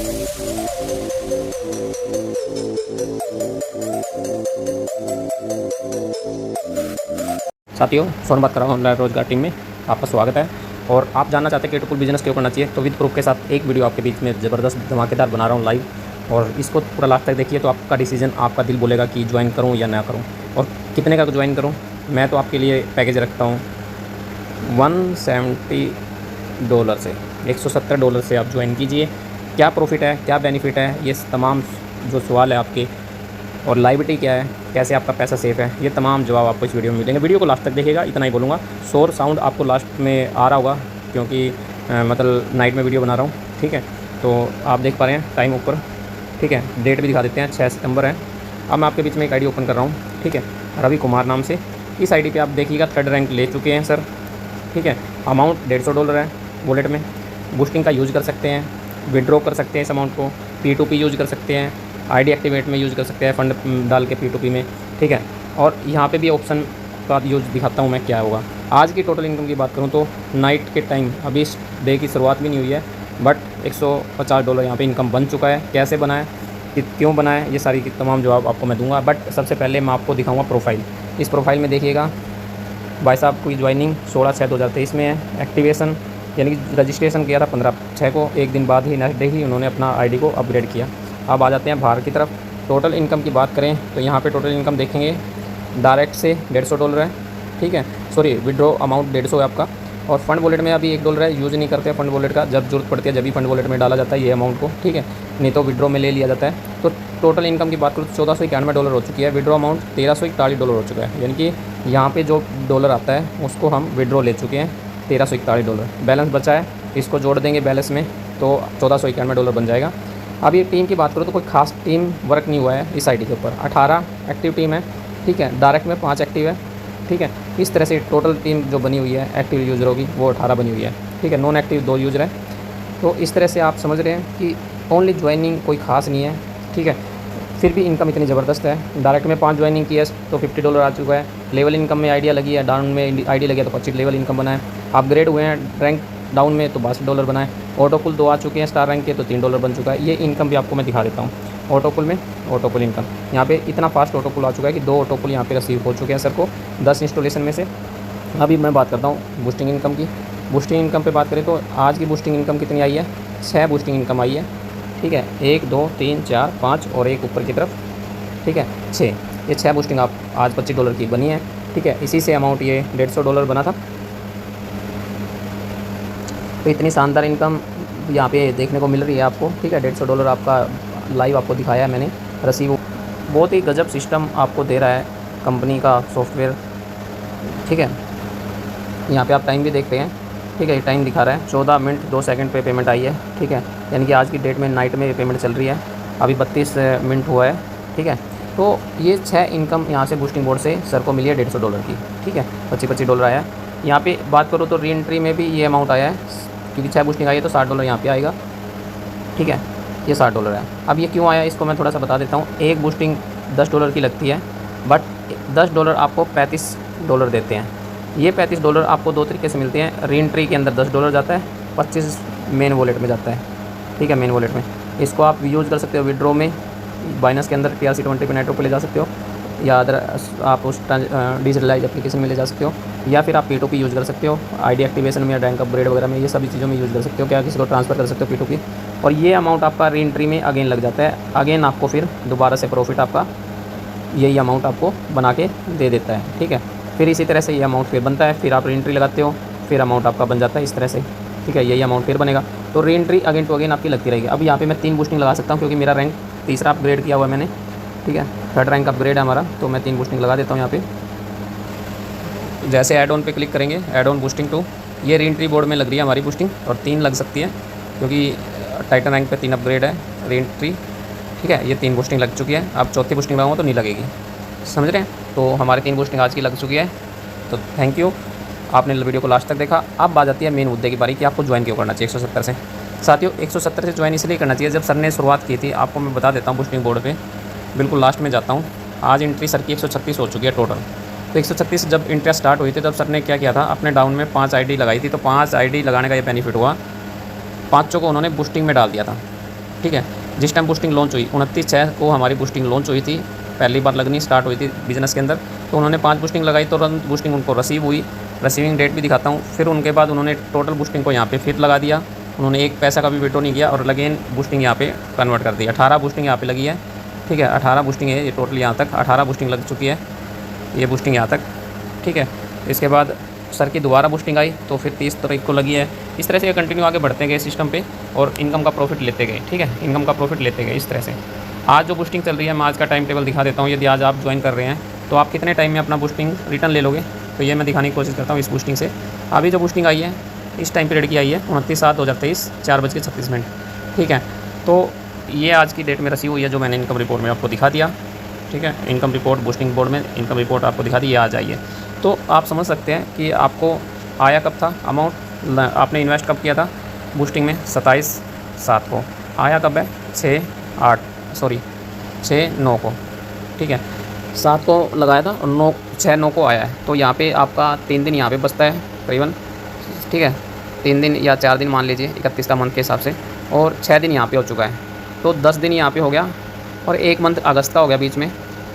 साथियों, सोनू बात कर रहा हूँ ऑनलाइन रोजगार टीम में। आपका स्वागत है। और आप जानना चाहते हैं कि टूपुल बिजनेस क्यों करना चाहिए, तो विद प्रूफ के साथ एक वीडियो आपके बीच में ज़बरदस्त धमाकेदार बना रहा हूँ लाइव। और इसको पूरा लास्ट तक देखिए, तो आपका डिसीजन, आपका दिल बोलेगा कि ज्वाइन करूँ या ना करूँ, और कितने का ज्वाइन करूँ। मैं तो आपके लिए पैकेज रखता हूँ $170 से, $170 से आप ज्वाइन कीजिए। क्या प्रॉफिट है, क्या बेनिफिट है, ये तमाम जो सवाल है आपके, और लाइबिलिटी क्या है, कैसे आपका पैसा सेफ है, ये तमाम जवाब आपको इस वीडियो में मिलेंगे। वीडियो को लास्ट तक देखिएगा, इतना ही बोलूँगा। शोर साउंड आपको लास्ट में आ रहा होगा, क्योंकि मतलब नाइट में वीडियो बना रहा हूँ, ठीक है। तो आप देख पा रहे हैं टाइम ऊपर, ठीक है। डेट भी दिखा देते हैं, 6 सितंबर है। अब मैं आपके बीच में एक आईडी ओपन कर रहा हूँ, ठीक है, रवि कुमार नाम से। इस आईडी पे आप देखिएगा 3rd रैंक ले चुके हैं सर, ठीक है। अमाउंट $150 है वॉलेट में। बूस्टिंग का यूज़ कर सकते हैं, विड्रॉ कर सकते हैं इस अमाउंट को, P2P यूज़ कर सकते हैं, आईडी एक्टिवेट में यूज़ कर सकते हैं, फ़ंड डाल के P2P में, ठीक है। और यहाँ पे भी ऑप्शन का यूज़ दिखाता हूँ मैं क्या होगा। आज की टोटल इनकम की बात करूँ तो नाइट के टाइम, अभी इस डे की शुरुआत भी नहीं हुई है, बट $150 यहाँ पे इनकम बन चुका है। कैसे बना है, क्यों बना है, ये सारी तमाम जवाब आपको मैं दूंगा। बट सबसे पहले मैं आपको दिखाऊँगा प्रोफाइल। इस प्रोफाइल में देखिएगा भाई साहब की ज्वाइनिंग 16/6/2023 में है। एक्टिवेशन यानी कि रजिस्ट्रेशन किया था 15/6 को, एक दिन बाद ही नेक्स्ट डे ही उन्होंने अपना आईडी को अपग्रेड किया। अब आ जाते हैं बाहर की तरफ। टोटल इनकम की बात करें तो यहाँ पे टोटल इनकम देखेंगे, डायरेक्ट से $150 है, ठीक है। सॉरी, विड्रॉ अमाउंट 150 है आपका। और फंड वॉलेट में अभी $1 है, यूज़ नहीं करते फंड वॉलेट का, जब जरूरत पड़ती है जब भी फंड वॉलेट में डाला जाता है ये अमाउंट को, ठीक है, नहीं तो विड्रॉ में ले लिया जाता है। तो टोटल इनकम की बात करूँ तो $1491 हो चुकी है। विड्रॉ अमाउंट $1341 हो चुका है, यानी कि यहाँ पे जो डॉलर आता है उसको हम विड्रॉ ले चुके हैं, $1341। बैलेंस बचा है, इसको जोड़ देंगे बैलेंस में तो $1491 बन जाएगा। अब ये टीम की बात करूँ तो कोई खास टीम वर्क नहीं हुआ है इस आईडी के ऊपर। 18 एक्टिव टीम है, ठीक है। डायरेक्ट में 5 एक्टिव है, ठीक है। इस तरह से टोटल टीम जो बनी हुई है एक्टिव यूज़रों की वो 18 बनी हुई है, ठीक है। नॉन एक्टिव 2 यूज़र है। तो इस तरह से आप समझ रहे हैं कि ओनली ज्वाइनिंग कोई ख़ास नहीं है, ठीक है, फिर भी इनकम इतनी ज़बरदस्त है। डायरेक्ट में 5 ज्वाइनिंग की है तो $50 आ चुका है। लेवल इनकम में आइडिया लगी है, डाउन में आइडिया लगी है तो 25 लेवल इनकम बना है। अपग्रेड हुए हैं रैंक डाउन में तो $62 बना है। ऑटोपुल 2 आ चुके हैं स्टार रैंक के तो $3 बन चुका है। ये इनकम भी आपको मैं दिखा देता हूँ। ऑटोपुल में ऑटोपुल इनकम यहाँ पे इतना फास्ट ऑटोपुल आ चुका है कि 2 ऑटोपुल यहाँ पे रिसीव हो चुके हैं सर को 10 इंस्टॉलेशन में से। अभी मैं बात करता हूँ बूस्टिंग इनकम की। बूस्टिंग इनकम पे बात करें तो आज की बूस्टिंग इनकम कितनी आई है, 6 बूस्टिंग इनकम आई है, ठीक है। 1 2 3 4 5 और एक ऊपर की तरफ, ठीक है, 6। ये 6 बूस्टिंग आप आज $25 की बनी है, ठीक है। इसी से अमाउंट ये $150 बना था। तो इतनी शानदार इनकम यहाँ पे देखने को मिल रही है आपको, ठीक है। $150 आपका लाइव आपको दिखाया है मैंने रिसीव। बहुत ही गजब सिस्टम आपको दे रहा है कंपनी का सॉफ्टवेयर, ठीक है। यहाँ पे आप टाइम भी देख रहे हैं, ठीक है। ये टाइम दिखा रहा है 14 मिनट 2 सेकंड पे पेमेंट आई है, ठीक है। यानी कि आज की डेट में नाइट में पेमेंट चल रही है, अभी 32 मिनट हुआ है, ठीक है। तो ये 6 इनकम यहाँ से बूस्टिंग बोर्ड से सर को मिली है $150 की, ठीक है। $25 आया है। यहाँ पे बात करो तो री एंट्री में भी ये अमाउंट आया है, क्योंकि 6 बूस्टिंग आई है तो $60 यहाँ पे आएगा, ठीक है। ये $60 है। अब ये क्यों आया इसको मैं थोड़ा सा बता देता हूँ। एक बूस्टिंग $10 की लगती है, बट $10 आपको $35 देते हैं। ये $35 आपको 2 तरीके से मिलते हैं। री एंट्री के अंदर $10 जाता है, 25 मेन वॉलेट में जाता है, ठीक है, मेन वॉलेट में। इसको आप यूज़ कर सकते हो विड्रॉ में, बाइनेंस के अंदर TRC20 पे नेटवर्क पे ले जा सकते हो, या अदर आप उस डिजिटलाइज एप्लीकेशन में ले जा सकते हो, या फिर आप P2P यूज़ कर सकते हो आईडी एक्टिवेशन में या रैंक अपग्रेड वगैरह में, ये सभी चीज़ों में यूज़ कर सकते हो। क्या किसी को ट्रांसफ़र कर सकते हो P2P, और ये अमाउंट आपका री एंट्री में अगेन लग जाता है। अगेन आपको फिर दोबारा से प्रॉफिट आपका यही अमाउंट आपको बना के दे देता है, ठीक है। फिर इसी तरह से ये अमाउंट फिर बनता है, फिर आप री एंट्री लगाते हो, फिर अमाउंट आपका बन जाता है इस तरह से, ठीक है। यही अमाउंट फिर बनेगा। तो re entry again to again आपकी लगती रहेगी। अब यहाँ पे मैं 3 बूस्टिंग लगा सकता हूँ, क्योंकि मेरा रैंक 3रा अपग्रेड किया हुआ है मैंने, ठीक है। 3rd रैंक अपग्रेड है हमारा, तो मैं 3 बूस्टिंग लगा देता हूँ यहाँ पे। जैसे ऐड ऑन पे क्लिक करेंगे, ऐड ऑन बूस्टिंग 2, ये री एंट्री बोर्ड में लग रही है हमारी बूस्टिंग, और 3 लग सकती है क्योंकि टाइटन रैंक पे 3 अपग्रेड है री एंट्री, ठीक है। ये 3 बूस्टिंग लग चुकी है। अब चौथी बूस्टिंग लगाऊंगा तो नहीं लगेगी, समझ रहे हैं। तो हमारी 3 बूस्टिंग आज की लग चुकी है। तो थैंक यू, आपने वीडियो को लास्ट तक देखा। अब आ जाती है मेन मुद्दे की बारी कि आपको ज्वाइन क्यों करना चाहिए 170 से। साथियों, 170 से ज्वाइन इसलिए करना चाहिए, जब सर ने शुरुआत की थी, आपको मैं बता देता हूँ बूस्टिंग बोर्ड पे, बिल्कुल लास्ट में जाता हूँ। आज एंट्री सर की 136 हो चुकी है टोटल। तो 136 जब एंट्री स्टार्ट हुई थी तब सर ने क्या किया था, अपने डाउन में 5 आईडी लगाई थी। तो 5 आईडी लगाने का ये बेनिफिट हुआ, 5 को उन्होंने बूस्टिंग में डाल दिया था, ठीक है। जिस टाइम बूस्टिंग लॉन्च हुई 29/6 को हमारी बूस्टिंग लॉन्च हुई थी, पहली बार लगनी स्टार्ट हुई थी बिज़नेस के अंदर। तो उन्होंने 5 बूस्टिंग लगाई, तुरंत बूस्टिंग उनको रिसीव हुई। रिसीविंग डेट भी दिखाता हूँ। फिर उनके बाद उन्होंने टोटल बूस्टिंग को यहाँ पे फिर लगा दिया। उन्होंने एक पैसा का भी विड्रॉ नहीं किया और अगेन बूस्टिंग यहाँ पे कन्वर्ट कर दी। 18 बूस्टिंग यहाँ पे लगी है, ठीक है। 18 बूस्टिंग है ये टोटल, यहाँ तक 18 बूस्टिंग लग चुकी है, ये बूस्टिंग यहाँ तक, ठीक है। इसके बाद सर की दोबारा बूस्टिंग आई तो फिर 30 तारीख को लगी है। इस तरह से ये कंटिन्यू आगे बढ़ते गए सिस्टम पे और इनकम का प्रॉफिट लेते गए, ठीक है। इनकम का प्रॉफिट लेते गए इस तरह से। आज जो बूस्टिंग चल रही है मैं आज का टाइम टेबल दिखा देता हूँ। यदि आज आप ज्वाइन कर रहे हैं तो आप कितने टाइम में अपना बूस्टिंग रिटर्न ले लोगे, तो ये मैं दिखाने की कोशिश करता हूँ इस बूस्टिंग से। अभी जो बूस्टिंग आई है इस टाइम पीरियड की आई है 29/7/2023 4:36, ठीक है। तो ये आज की डेट में रिसीव हुई है, जो मैंने इनकम रिपोर्ट में आपको दिखा दिया, ठीक है। इनकम रिपोर्ट बूस्टिंग बोर्ड में इनकम रिपोर्ट आपको दिखा दी, ये आ जाइए। तो आप समझ सकते हैं कि आपको आया कब था अमाउंट, आपने इन्वेस्ट कब किया था बूस्टिंग में 27/7 को। आया कब है 6/9 को, ठीक है। 7 को लगाया था और 6/9 को आया है। तो यहाँ पे आपका 3 दिन यहाँ पे बचता है करीबन, ठीक है। 3 दिन या 4 दिन मान लीजिए 31 का मंथ के हिसाब से, और 6 दिन यहाँ पे हो चुका है। तो 10 दिन यहाँ पे हो गया और 1 मंथ अगस्त का हो गया बीच में।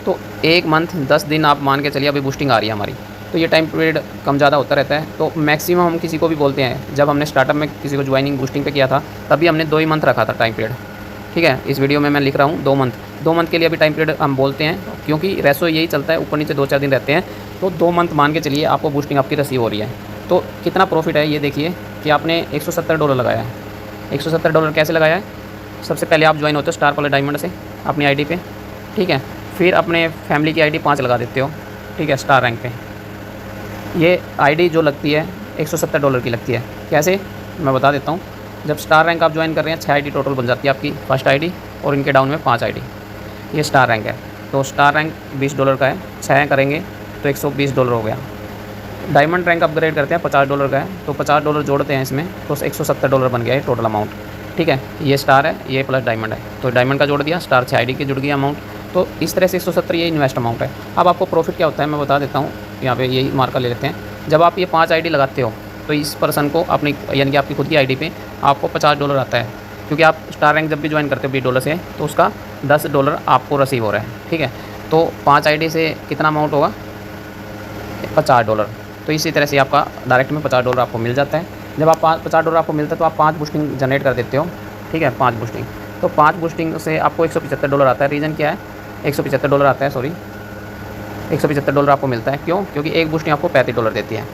तो 1 मंथ 10 दिन आप मान के चलिए अभी बूस्टिंग आ रही है हमारी। तो ये टाइम पीरियड कम ज़्यादा होता रहता है। तो मैक्सिमम हम किसी को भी बोलते हैं, जब हमने स्टार्टअप में किसी को ज्वाइनिंग बूस्टिंग पे किया था तभी हमने 2 ही मंथ रखा था टाइम पीरियड, ठीक है। इस वीडियो में मैं लिख रहा हूँ 2 मंथ, 2 मंथ के लिए अभी टाइम पीरियड हम बोलते हैं, क्योंकि रेसो यही चलता है, ऊपर नीचे 2-4 दिन रहते हैं। तो 2 मंथ मान के चलिए आपको बूस्टिंग आपकी रिसीव हो रही है। तो कितना प्रॉफिट है ये देखिए कि आपने $170 लगाया है। $170 कैसे लगाया है? सबसे पहले आप ज्वाइन होते हो स्टार प्लस डायमंड से अपनी आईडी पे, ठीक है। फिर अपने फैमिली की आईडी 5 लगा देते हो, ठीक है, स्टार रैंक पे। ये आईडी जो लगती है $170 की लगती है। कैसे, मैं बता देता हूँ। जब स्टार रैंक आप ज्वाइन कर रहे हैं 6 आईडी टोटल बन जाती है आपकी फर्स्ट आईडी, और इनके डाउन में 5 आईडी। ये स्टार रैंक है। तो स्टार रैंक $20 का है, 6 करेंगे तो $120 हो गया। डायमंड रैंक अपग्रेड करते हैं $50 का है, तो $50 जोड़ते हैं इसमें तो $170 बन गया है टोटल अमाउंट, ठीक है। ये स्टार है, ये प्लस डायमंड है, तो डायमंड का जोड़ दिया, स्टार 6 आईडी के जुड़ गया अमाउंट। तो इस तरह से 170 ये इन्वेस्ट अमाउंट है। अब आपको प्रॉफिट क्या होता है मैं बता देता हूँ। यहाँ पे यही मार्कर ले लेते हैं। जब आप ये 5 आईडी लगाते हो तो इस पर्सन को अपनी, यानी कि आपकी खुद की आईडी पे आपको $50 आता है, क्योंकि आप स्टार रैंक जब भी ज्वाइन करते हो $20 से, तो उसका $10 आपको रिसीव हो रहा है, ठीक है। तो 5 आईडी से कितना अमाउंट होगा $50। तो इसी तरह से आपका डायरेक्ट में $50 आपको मिल जाता है। जब आप $50 आपको मिलता है तो आप 5 बूस्टिंग जनरेट कर देते हो, ठीक है, 5 बूस्टिंग। तो 5 बूस्टिंग से आपको $175 आता है। रीज़न क्या है, $175 आता है, सॉरी, $175 आपको मिलता है। क्यों? क्योंकि एक बूस्टिंग आपको $35 देती है,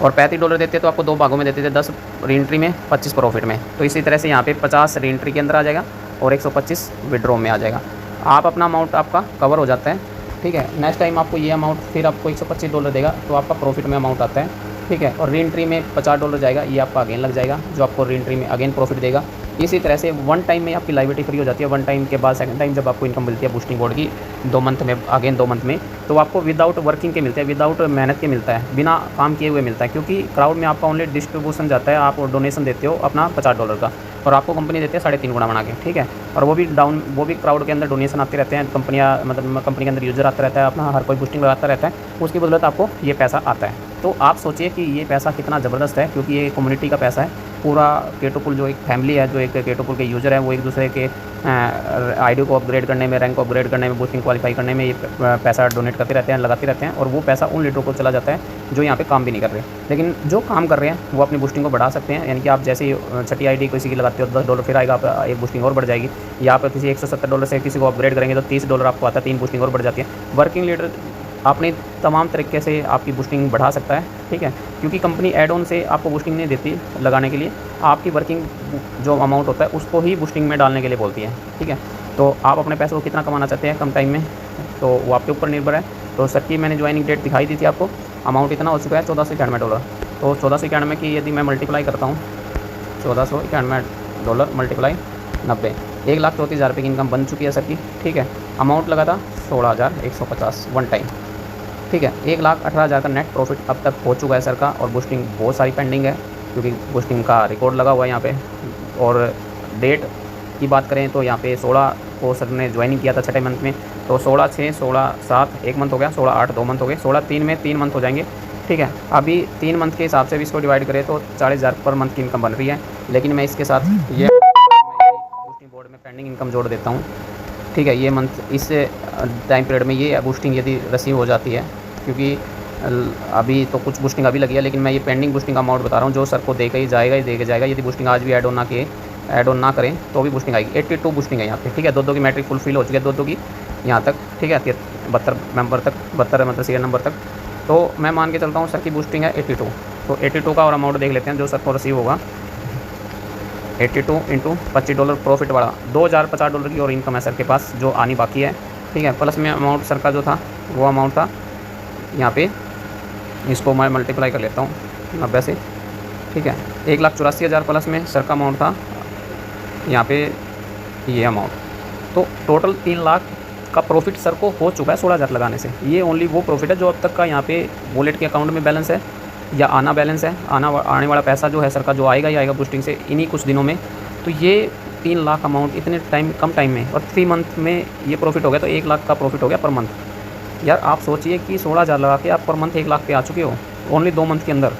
और $35 देती है तो आपको 2 भागों में देती है, 10 रीएंट्री में, 25 प्रॉफिट में। तो इसी तरह से यहाँ पे 50 रीएंट्री के अंदर आ जाएगा और 125 विड्रॉ में आ जाएगा। आप अपना अमाउंट आपका कवर हो जाता है, ठीक है। नेक्स्ट टाइम आपको ये अमाउंट फिर आपको $125 देगा, तो आपका प्रॉफिट में अमाउंट आता है, ठीक है। और रीएंट्री में $50 जाएगा, ये आपका अगेन लग जाएगा, जो आपको रीएंट्री में अगेन प्रॉफिट देगा। इसी तरह से 1 टाइम में आपकी लाइबिलिटी फ्री हो जाती है। 1 टाइम के बाद सेकंड टाइम जब आपको इनकम मिलती है बूस्टिंग बोर्ड की 2 मंथ में, अगेन 2 मंथ में, तो आपको विदाउट वर्किंग के मिलते हैं, विदाउट मेहनत के मिलता है, बिना काम किए हुए मिलता है। क्योंकि क्राउड में आपका ओनली डिस्ट्रीब्यूशन जाता है, आप डोनेशन देते हो अपना $50 का, और आपको कंपनी देती है 3.5 गुना बना के, ठीक है। और वो भी क्राउड के अंदर डोनेशन आते रहते हैं, कंपनियाँ, मतलब कंपनी के अंदर यूज़र आता रहता है, अपना हर कोई बूस्टिंग लगाता रहता है, उसकी बदौलत आपको ये पैसा आता है। तो आप सोचिए कि ये पैसा कितना ज़बरदस्त है, क्योंकि ये कम्युनिटी का पैसा है। पूरा केटोपुल जो एक फैमिली है, जो एक केटोपुल के यूज़र हैं, वो एक दूसरे के आईडी को अपग्रेड करने में, रैंक को अपग्रेड करने में, बूस्टिंग क्वालिफाई करने में ये पैसा डोनेट करते रहते हैं, लगाते रहते हैं, और वो पैसा उन लीडरों को चला जाता है जो यहाँ पे काम भी नहीं कर रहे। लेकिन जो काम कर रहे हैं वो अपनी बूस्टिंग को बढ़ा सकते हैं। यानी कि आप जैसे ही छठी आईडी किसी की लगाते हो $10 फिर आएगा, आप एक बूस्टिंग और बढ़ जाएगी। या आप किसी $170 से किसी को अपग्रेड करेंगे तो $30 आपको आता है, 3 बूस्टिंग और बढ़ जाती है। वर्किंग लीडर अपने तमाम तरीके से आपकी बूस्टिंग बढ़ा सकता है, ठीक है। क्योंकि कंपनी एड ऑन से आपको बूस्टिंग नहीं देती लगाने के लिए, आपकी वर्किंग जो अमाउंट होता है उसको ही बूस्टिंग में डालने के लिए बोलती है, ठीक है। तो आप अपने पैसों को कितना कमाना चाहते हैं कम टाइम में, तो वो आपके ऊपर निर्भर है। तो सर की मैंने ज्वाइनिंग डेट दिखाई दी थी आपको, अमाउंट इतना हो चुका है $1491। तो 1491 की यदि मैं मल्टीप्लाई करता हूँ, $1491 मल्टीप्लाई 90, 1,34,000 की इनकम बन चुकी है सर की, ठीक है। अमाउंट लगा था 16,150 1 टाइम, ठीक है। 1,18,000 का नेट प्रॉफिट अब तक हो चुका है सर का, और बूस्टिंग बहुत सारी पेंडिंग है, क्योंकि बूस्टिंग का रिकॉर्ड लगा हुआ है यहाँ पे। और डेट की बात करें तो यहाँ पे 16 को सर ने ज्वाइनिंग किया था 6ठे मंथ में, तो 16/6, 16/7 1 मंथ हो गया, 16/8 2 मंथ हो गए, 16/3 में 3 मंथ हो जाएंगे, ठीक है। अभी 3 मंथ के हिसाब से भी इसको डिवाइड करें तो 40,000 पर मंथ की इनकम बन रही है। लेकिन मैं इसके साथ ये बूस्टिंग बोर्ड में पेंडिंग इनकम जोड़ देता हूँ। ठीक है, ये मंथ इस टाइम पीरियड में ये बूस्टिंग यदि रिसीव हो जाती है, क्योंकि अभी तो कुछ बूस्टिंग अभी लगी है, लेकिन मैं ये पेंडिंग बूस्टिंग का अमाउंट बता रहा हूँ जो सर को देकर ही जाएगा ही देके जाएगा। यदि बूस्टिंग आज भी ऐड ऑन ना करें तो भी बूस्टिंग आएगी। 82 बूस्टिंग है यहाँ पे। ठीक है, 2 की मैट्रिक फुलफिल हो चुकी है, 2 की यहाँ तक। ठीक है, 72 मेंबर तक, 72 मतलब सीरियल नंबर तक। तो मैं मान के चलता हूँ सर की बूस्टिंग है 82। तो 82 का और अमाउंट देख लेते हैं जो सर को रिसीव होगा। 82 इंटू $25 प्रॉफिट वाला $2050 की और इनकम है सर के पास जो आनी बाकी है। ठीक है, प्लस में अमाउंट सर का जो था वो अमाउंट था यहाँ पे, इसको मैं मल्टीप्लाई कर लेता हूँ 90 से। ठीक है, 1,84,000 प्लस में सर का अमाउंट था यहाँ पे ये अमाउंट। तो टोटल 3 लाख का प्रॉफिट सर को हो चुका है 16,000 लगाने से। ये ओनली वो प्रॉफिट है जो अब तक का यहाँ पे वॉलेट के अकाउंट में बैलेंस है या आना बैलेंस है। आने वाला पैसा जो है सर का जो आएगा ही आएगा बूस्टिंग से इन्हीं कुछ दिनों में। तो ये 3 लाख अमाउंट इतने कम टाइम में और 3 मंथ में ये प्रॉफिट हो गया, तो 1 लाख का प्रॉफिट हो गया पर मंथ। यार आप सोचिए कि 16,000 लगा के आप पर मंथ 1 लाख पे आ चुके हो ओनली 2 मंथ के अंदर।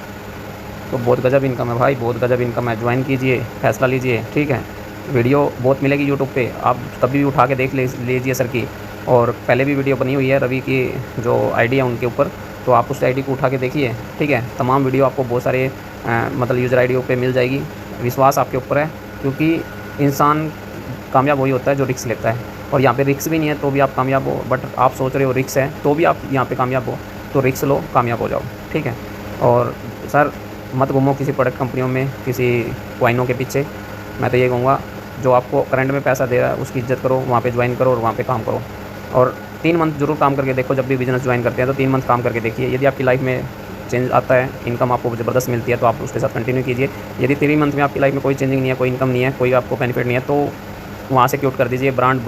तो बहुत गजब इनकम है भाई, बहुत गजब इनकम है। ज्वाइन कीजिए, फैसला लीजिए। ठीक है, वीडियो बहुत मिलेगी यूट्यूब पे, आप कभी भी उठा के देख लीजिए सर की। और पहले भी वीडियो बनी हुई है रवि की जो आईडी है उनके ऊपर, तो आप उस आईडी को उठा के देखिए। ठीक है, तमाम वीडियो आपको बहुत सारे मतलब यूज़र आईडी पे मिल जाएगी। विश्वास आपके ऊपर है, क्योंकि इंसान कामयाब वही होता है जो रिस्क लेता है। और यहाँ पे रिस्क भी नहीं है तो भी आप कामयाब हो, बट आप सोच रहे हो रिस्क है तो भी आप यहाँ पे कामयाब हो, तो रिस्क लो, कामयाब हो जाओ। ठीक है, और सर मत घूमो किसी प्रोडक्ट कंपनियों में, किसी क्वाइनों के पीछे। मैं तो ये कहूँगा जो आपको करंट में पैसा दे रहा है उसकी इज्जत करो, वहाँ पे ज्वाइन करो और वहाँ पे काम करो। और 3 मंथ जरूर काम करके देखो, जब भी बिज़नेस ज्वाइन करते हैं तो 3 मंथ काम करके देखिए। यदि आपकी लाइफ में चेंज आता है, इनकम आपको ज़बरदस्त मिलती है, तो आप उसके साथ कंटिन्यू कीजिए। यदि 3 मंथ में आपकी लाइफ में कोई चेंजिंग नहीं है, कोई इनकम नहीं है, कोई आपको बेनिफिट नहीं है, तो वहाँ से क्यूट कर दीजिए। ब्रांड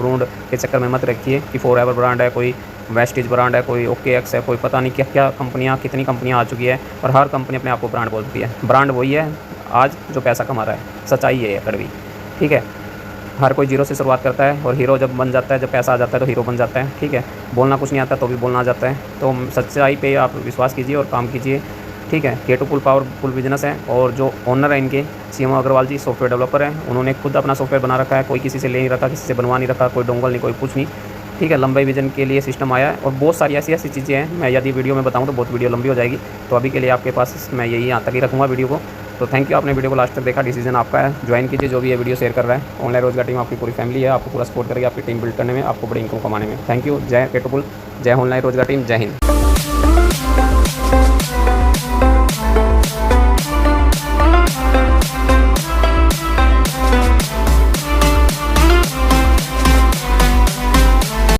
के चक्कर में मत रखिए कि फॉरएवर ब्रांड है, कोई वेस्टिज ब्रांड है, कोई OKX है, कोई पता नहीं क्या क्या कंपनियाँ, कितनी कंपनियाँ आ चुकी है और हर कंपनी अपने आप को ब्रांड बोलती है। ब्रांड वही है आज जो पैसा कमा रहा है, सच्चाई है ये कड़वी। ठीक है, हर कोई जीरो से शुरुआत करता है और हीरो जब बन जाता है, जब पैसा आ जाता है तो हीरो बन जाता है। ठीक है, बोलना कुछ नहीं आता तो भी बोलना आ जाता है। तो सच्चाई पे आप विश्वास कीजिए और काम कीजिए। ठीक है, K2 Pool पावरफुल बिजनेस है और जो ओनर है इनके CMO अग्रवाल जी सॉफ्टवेयर डेवलपर हैं, उन्होंने खुद अपना सॉफ्टवेयर बना रखा है, कोई किसी से ले नहीं रखा, किसी से बनवा नहीं रखा, कोई डोंगल नहीं, कोई कुछ नहीं। ठीक है, लंबे विजन के लिए सिस्टम आया है और बहुत सारी ऐसी चीज़ें हैं। मैं यदि वीडियो में बताऊँ तो बहुत वीडियो लंबी हो जाएगी, तो अभी के लिए आपके पास मैं यही यहाँ तक ही रखूँगा वीडियो को। तो थैंक यू, आपने वीडियो को लास्ट तक देखा। डिसीजन आपका है, ज्वाइन कीजिए जो भी ये वीडियो शेयर कर रहा है। ऑनलाइन रोजगार टीम आपकी पूरी फैमिली है, आपको पूरा सपोर्ट करेगी आपकी टीम बिल्ड करने में, आपको बड़ी इनकम कमाने में। Thank you. जय K2 Pool, जय ऑनलाइन रोजगार टीम, जय हिंद।